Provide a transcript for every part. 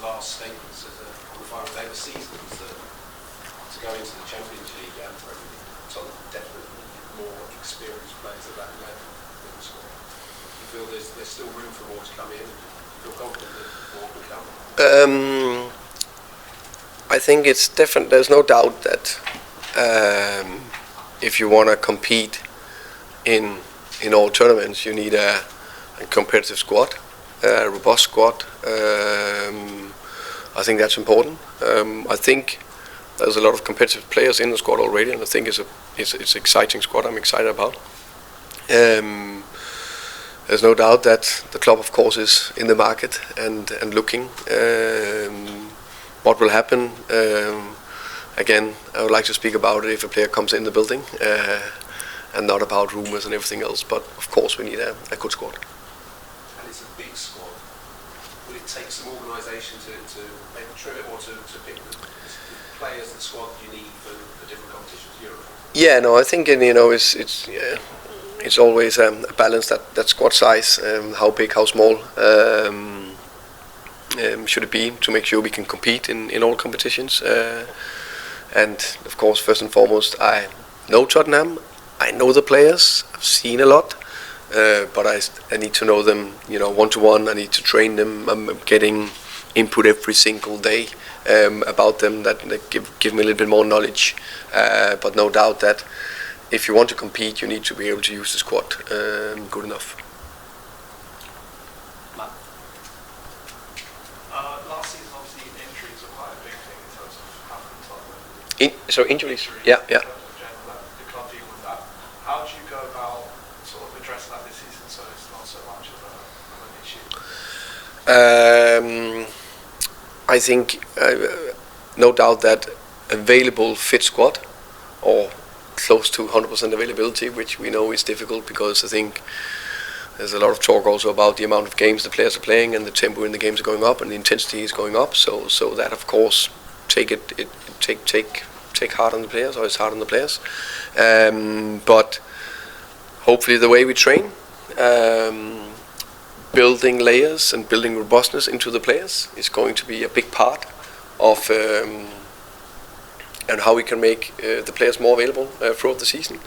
last statements on the final day of the season was that to go into the Champions League and Premier League, Tottenham definitely more experienced players at that level in the squad. You feel there's still room for more to come in? You feel confident that more will come? I think it's different. There's no doubt that if you want to compete in all tournaments, you need a competitive squad, a robust squad. I think that's important. I think there's a lot of competitive players in the squad already, and I think it's an exciting squad. I'm excited about. There's no doubt that the club, of course, is in the market and looking. What will happen? Again, I would like to speak about it if a player comes in the building, and not about rumours and everything else. But of course, we need a good squad. And it's a big squad. Will it take some organisation to maybe trim it, or to pick the players, the squad you need for the different competitions in Europe? Yeah, no, I think it's always a balance, that squad size, how big, how small. Should it be to make sure we can compete in all competitions? And of course, first and foremost, I know Tottenham. I know the players. I've seen a lot, but I need to know them, one-to-one. I need to train them. I'm getting input every single day about them that give me a little bit more knowledge. But no doubt that if you want to compete, you need to be able to use the squad good enough. Last season, obviously, injuries were quite a big thing in terms of happening to Tottenham. Injuries. Yeah. The club deal with that. How do you go about sort of addressing that this season so it's not so much of an issue? I think no doubt that available fit squad, or close to 100% availability, which we know is difficult, because I think there's a lot of talk also about the amount of games the players are playing, and the tempo in the games are going up, and the intensity is going up. So that, of course, take hard on the players, or it's hard on the players. But hopefully the way we train, building layers and building robustness into the players is going to be a big part of and how we can make the players more available throughout the season.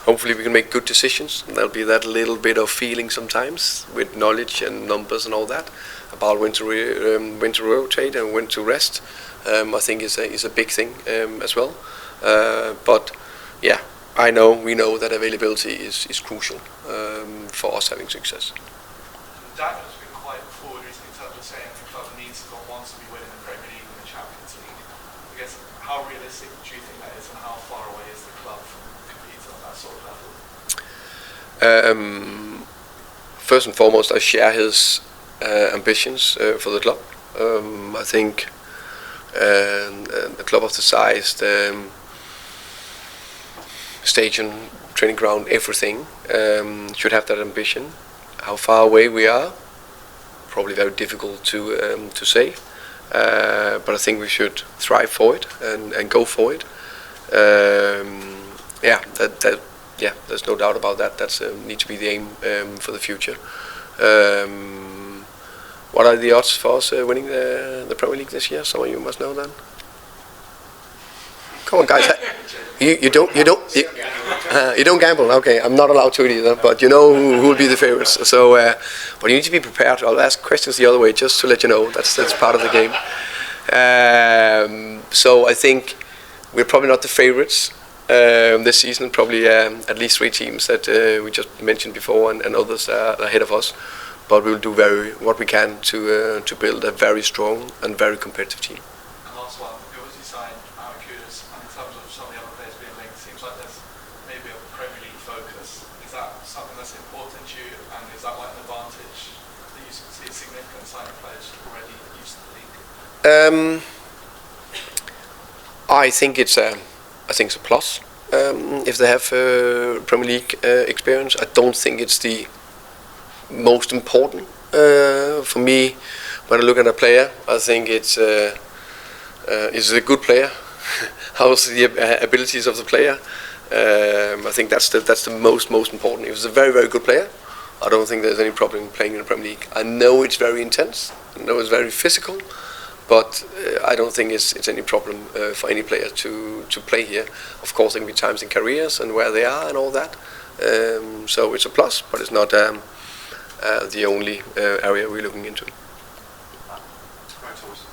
Hopefully we can make good decisions. There'll be that little bit of feeling sometimes with knowledge and numbers and all that about when to rotate and when to rest. I think is a big thing as well. But yeah, we know that availability is crucial for us having success. Daniel has been quite forward recently in terms of saying the club needs to wants to be winning the Premier League and the Champions League. I guess, how realistic do you think that is, and how far away is the club from competing on that sort of level? First and foremost, I share his ambitions for the club. I think a club of the size, the stadium, training ground, everything should have that ambition. How far away we are, probably very difficult to say, but I think we should thrive for it and go for it. There's no doubt about that. That's need to be the aim for the future. What are the odds for us winning the Premier League this year? Some of you must know that. Come on, guys. You don't gamble. Okay, I'm not allowed to either, but you know who will be the favorites. So, but you need to be prepared. I'll ask questions the other way just to let you know. That's part of the game. So I think we're probably not the favorites this season. Probably at least 3 teams that we just mentioned before, and others are ahead of us. But we'll do what we can to build a very strong and very competitive team. And last one, you obviously signed Enquiries, and in terms of some of the other players being linked, it seems like there's maybe a Premier League focus. Is that something that's important to you, and is that like an advantage that you see significant signing players already used to the league? I think it's a plus if they have Premier League experience. I don't think it's the most important for me. When I look at a player, I think is a good player. How's the abilities of the player? I think that's the most important. If it's a very, very good player, I don't think there's any problem playing in the Premier League. I know it's very intense. I know it's very physical. but I don't think it's any problem for any player to play here. Of course, there can be times in careers and where they are and all that. So it's a plus, but it's not the only area we're looking into. Right, Thomas.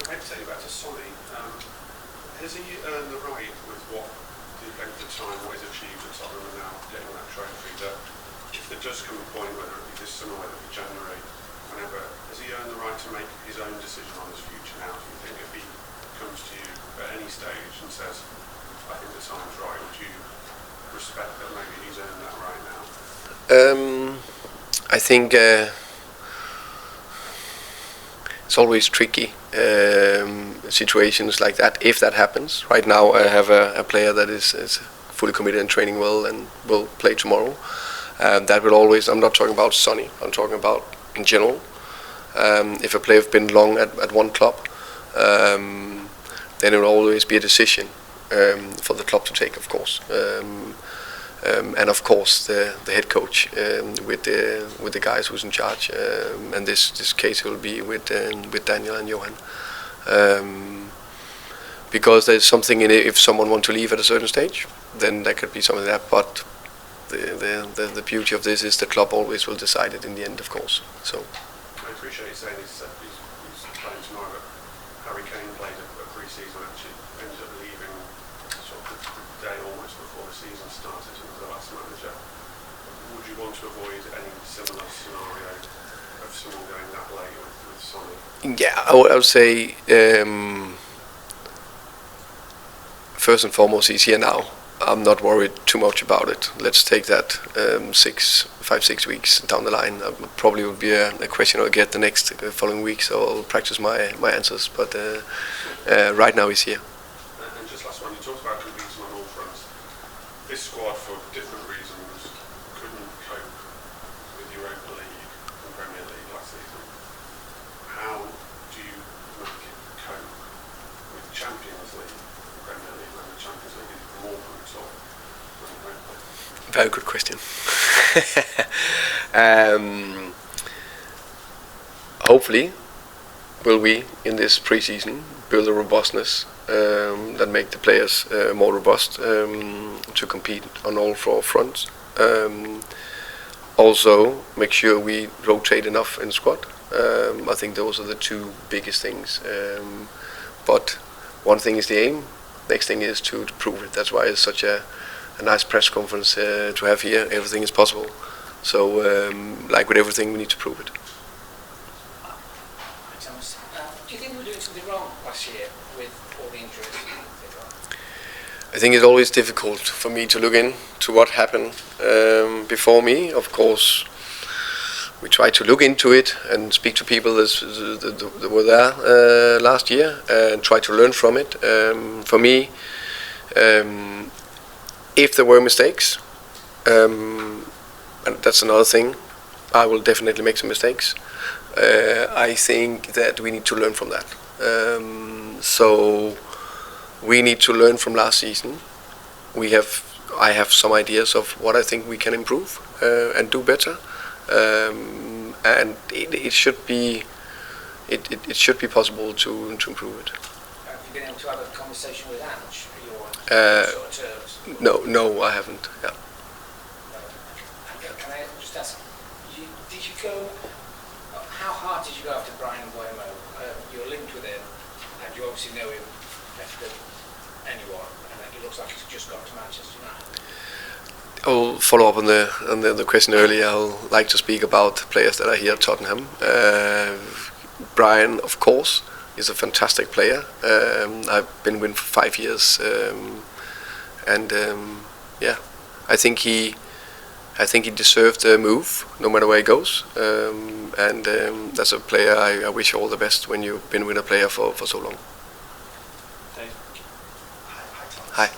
Maybe take you back to Sonny. Has he earned the right with what the length of time, what he's achieved at Tottenham and now getting that trophy, that if there does come a point, whether it be this summer, whether it be January, whenever, has he earned the right to make his own decision on his future now? Do you think if he comes to you at any stage and says, I think the time's right, would you respect that maybe he's earned that right now? I think it's always tricky situations like that if that happens. Right now I have a player that is fully committed and training well and will play tomorrow. That will always, I'm not talking about Sonny, I'm talking about in general. If a player has been long at one club, then it will always be a decision for the club to take, of course. And of course the head coach with the guys who's in charge, and this case will be with Daniel and Johan, because there's something in it. If someone wants to leave at a certain stage, then there could be something like that. But the beauty of this is the club always will decide it in the end, of course. So I appreciate you saying he's playing tomorrow, but Harry Kane played a pre-season, actually ended up leaving sort of the day almost before the season started and was the last manager. Would you want to avoid any similar scenario of someone going that late with Sonny? yeah, I would say first and foremost he's here now. I'm not worried too much about it. Let's take that 5-6 weeks down the line. Probably will be a question I'll get the next following week, so I'll practice my answers. But right now he's here. And just last one, you talked about competing on all fronts. This squad, for different reasons, couldn't cope with Europa League and Premier League last season. How do you make it cope with Champions League and Premier League when the Champions League is more brutal than Europa League? Very good question. Hopefully, will we in this pre-season build a robustness that make the players more robust to compete on all four fronts. Also, make sure we rotate enough in the squad. I think those are the two biggest things. But one thing is the aim. Next thing is to prove it. That's why it's such a nice press conference to have here. Everything is possible. So, like with everything, we need to prove it. Thomas, do you think we were doing something wrong last year with all the injuries? I think it's always difficult for me to look in to what happened before me. Of course, we try to look into it and speak to people that were there last year and try to learn from it. For me, if there were mistakes, and that's another thing, I will definitely make some mistakes. I think that we need to learn from that. So we need to learn from last season. I have some ideas of what I think we can improve and do better, and it should be possible to improve it. Have you been able to have a conversation with Ange? Sort of terms? No, I haven't. Yeah. Can I just ask? Did you go? How hard did you go after Brian Buemo? You're linked with him, and you obviously know him better than anyone. And it looks like he's just got to Manchester United. I'll follow up on the question earlier. I'll like to speak about players that are here at Tottenham. Brian, of course, is a fantastic player. I've been with him for 5 years, and yeah, I think he deserved a move, no matter where he goes. And that's a player I wish all the best when you've been with a player for so long. Hi.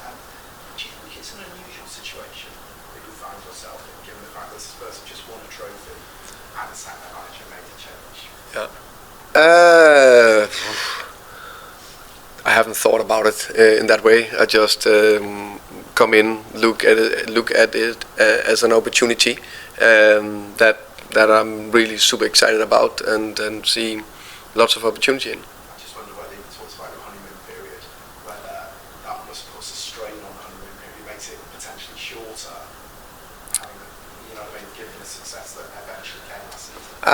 Do you think it's an unusual situation that you find yourself in, given the fact that Spurs have just won a trophy and the sack their manager made a change? Yeah. I haven't thought about it in that way. I just come in, look at it as an opportunity that I'm really super excited about and see lots of opportunity in. I just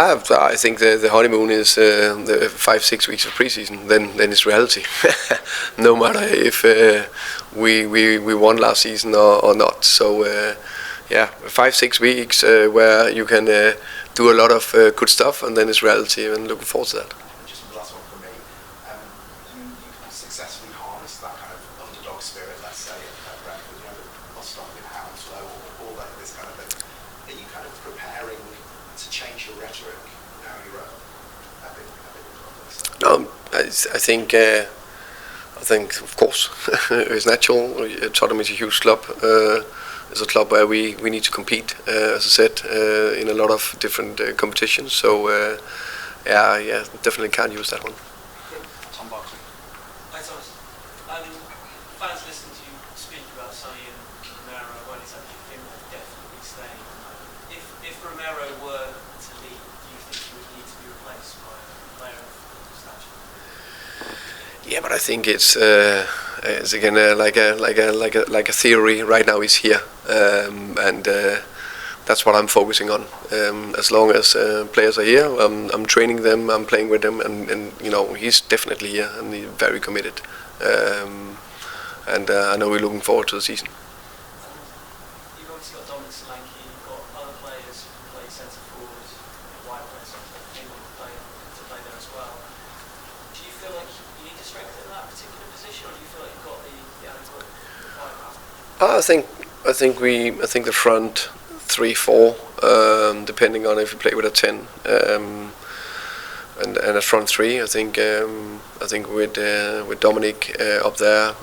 I think the honeymoon is the 5-6 weeks of preseason. Then it's reality. No matter if we won last season or not. So yeah, 5-6 weeks where you can do a lot of good stuff, and then it's reality. And looking forward to that. Just the last one from me. You successfully harnessed that kind of underdog spirit, let's say, at Brentford. You know, lost off in Hounslow, all that, this kind of thing. Are you kind of preparing to change your rhetoric now you're a big club? I think of course it's natural. Tottenham is a huge club. It's a club where we need to compete, as I said, in a lot of different competitions. So yeah, definitely can't use that one. Tom Barkley. Hi Thomas. Fans listening to you speak about Sonny and Romero won't exactly think they're definitely staying. If Romero were to leave, do you think he would need to be replaced by a player of stature? Yeah, but I think it's again like a theory. Right now he's here, and that's what I'm focusing on. As long as players are here, I'm training them, I'm playing with them, and you know, he's definitely here and he's very committed. And I know we're looking forward to the season. You've obviously got Dominic Solanke, you've got other players who play centre forwards, wide players able to play there as well. Do you feel like you need to strengthen that particular position, or do you feel like you've got the adequate firepower? I think the front 3-4, depending on if you play with a 10, and a front 3. I think with Dominic up there,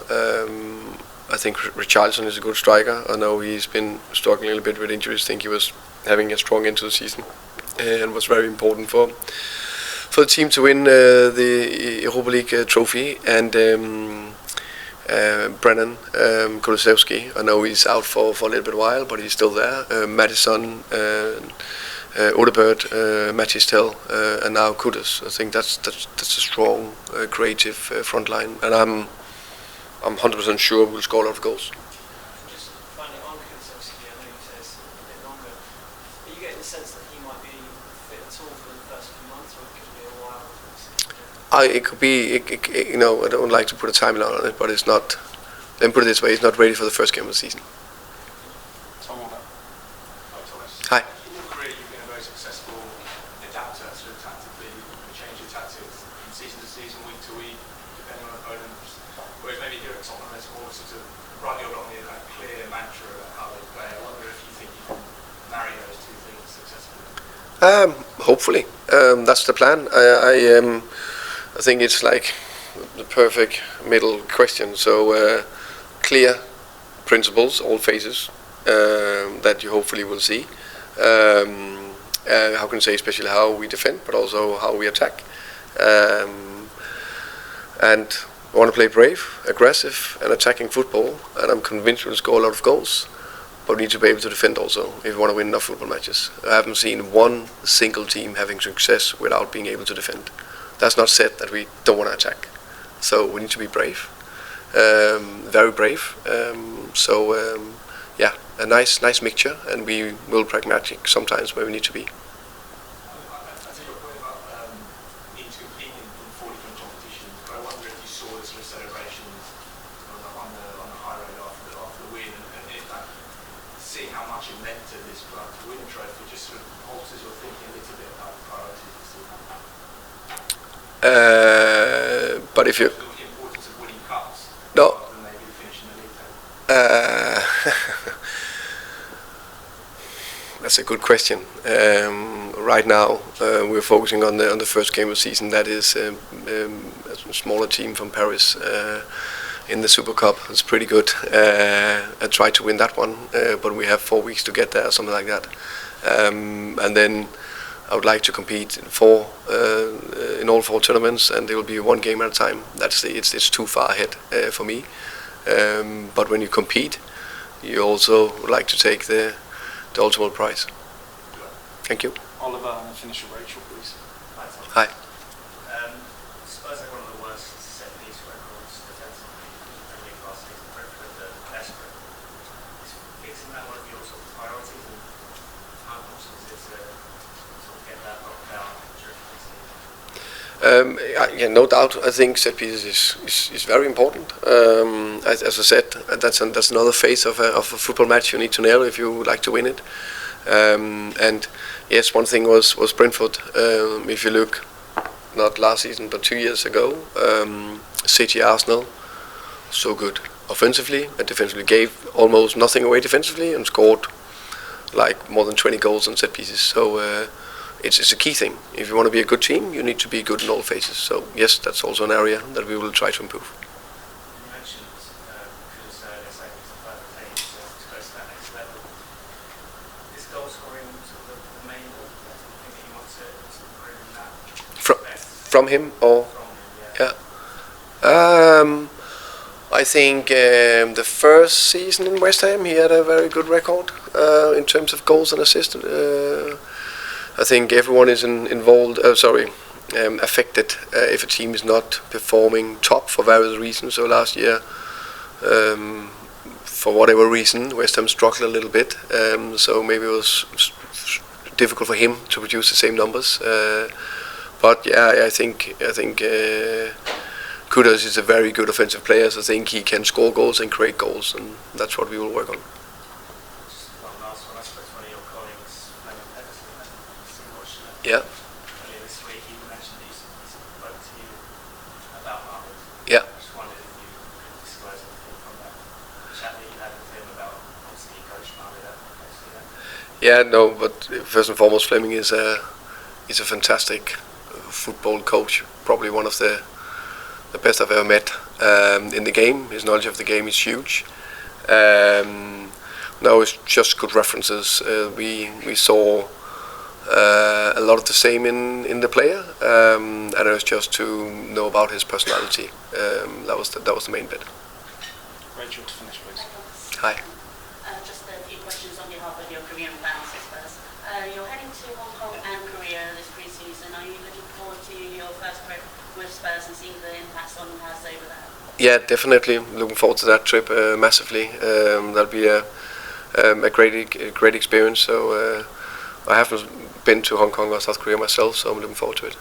I think Richarlison is a good striker. I know he's been struggling a little bit with injuries. I think he was having a strong end to the season, and was very important for the team to win the Europa League trophy. And Brennan Kulusevski, I know he's out for a little bit while, but he's still there. Madison, Odegaard, Matistel, and now Kudus. I think that's a strong, creative front line, and I'm 100% sure we'll score a lot of goals. Just finally on Kulusevski, I know you said it's a bit longer. Are you getting the sense that he might be fit at all for the first few months, or it could be a while? It could be, you know, I don't like to put a timeline on it, but it's not. Let me put it this way: it's not ready for the first game of the season. Tom Walker. Hi, Thomas. Hi. In your career, you've been a very successful adapter sort of tactically. You change your tactics from season to season, week to week, depending on opponents. Whereas maybe here at Tottenham, there's more sort of rightly or wrongly that clear mantra about how they play. I wonder if you think you can marry those two things successfully. Hopefully, that's the plan. I think it's like the perfect middle question. So clear principles, all phases that you hopefully will see. How can I say, especially how we defend, but also how we attack. And I want to play brave, aggressive, and attacking football. And I'm convinced we'll score a lot of goals. But we need to be able to defend also if we want to win enough football matches. I haven't seen one single team having success without being able to defend. That's not said that we don't want to attack. So we need to be brave, very brave. Yeah, a nice mixture, and we will pragmatic sometimes where we need to be. I take your point about needing to compete in 4 different competitions, but I wonder if you saw the sort of celebrations on the high road after the win, and if that, seeing how much it meant to this club to win the trophy, just sort of alters your thinking a little bit about the priorities you still have. But if you the importance of winning cups, no. rather than maybe finishing the league table. That's a good question. Right now, we're focusing on the first game of the season. That is a smaller team from Paris in the Super Cup. It's pretty good. I tried to win that one, but we have 4 weeks to get there, something like that. And then I would like to compete in all 4 tournaments, and there will be one game at a time. It's too far ahead for me. But when you compete, you also would like to take the ultimate prize. Thank you. Oliver, and finish with Rachel, please. Hi. Spurs have one of the worst set-piece records defensively in the league last season. Brentford are desperate. Is fixing that one of your sort of priorities, and how important is it to sort of get that Yeah, no doubt. I think set pieces is very important. As I said, that's another phase of a football match you need to nail if you would like to win it. And yes, one thing was Brentford. If you look, not last season but 2 years ago, City, Arsenal, so good offensively and defensively, gave almost nothing away defensively and scored like more than 20 goals on set pieces. So it's a key thing. If you want to be a good team, you need to be good in all phases. So yes, that's also an area that we will try to improve. You mentioned Kudus earlier, saying he's a further thing to go to that next level. Is goal scoring sort of the main thing that you want to improve in that? From him or? From him, yeah. I think the first season in West Ham he had a very good record in terms of goals and assists. I think everyone is affected if a team is not performing top for various reasons. So last year, for whatever reason, West Ham struggled a little bit. So maybe it was difficult for him to produce the same numbers. But yeah, I think Kudus is a very good offensive player. So I think he can score goals and create goals, and that's what we will work on. Just one last one. I suppose one of your colleagues, Yeah. earlier this week, he mentioned he spoke to you about Marvel. Yeah. I just wondered if you could disclose anything from that chat that you had with him about obviously he coached Marvel at Yeah, no, but first and foremost, Fleming is a fantastic football coach. Probably one of the best I've ever met in the game. His knowledge of the game is huge. No, it's just good references. We saw a lot of the same in the player, and it was just to know about his personality. That was the main bit. Rachel, to finish, please. Hi. Just a few questions on behalf of your Korean fans, I suppose. You're heading to Hong Kong and Korea this pre-season. Are you looking forward to your first trip with Spurs and seeing the impact Son has over there? Yeah, definitely. Looking forward to that trip massively. That'll be a great experience. So I haven't been to Hong Kong or South Korea myself, so I'm looking forward to it.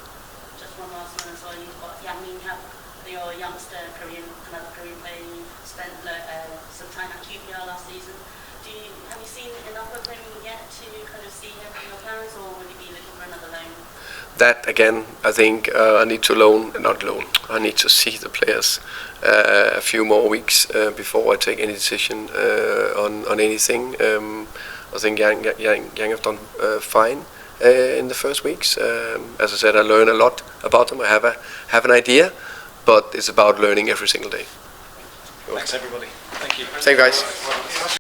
Just one last one as well. You've got Yang-min, your youngster another Korean player. You spent some time at QPR last season. Have you seen enough of him yet to kind of see him in your plans, or will you be looking for another loan? That again, I think I need to see the players a few more weeks before I take any decision on anything. I think Yang have done fine in the first weeks. As I said, I learn a lot about them. I have an idea, but it's about learning every single day. Thanks everybody. Thank you. Thank you guys.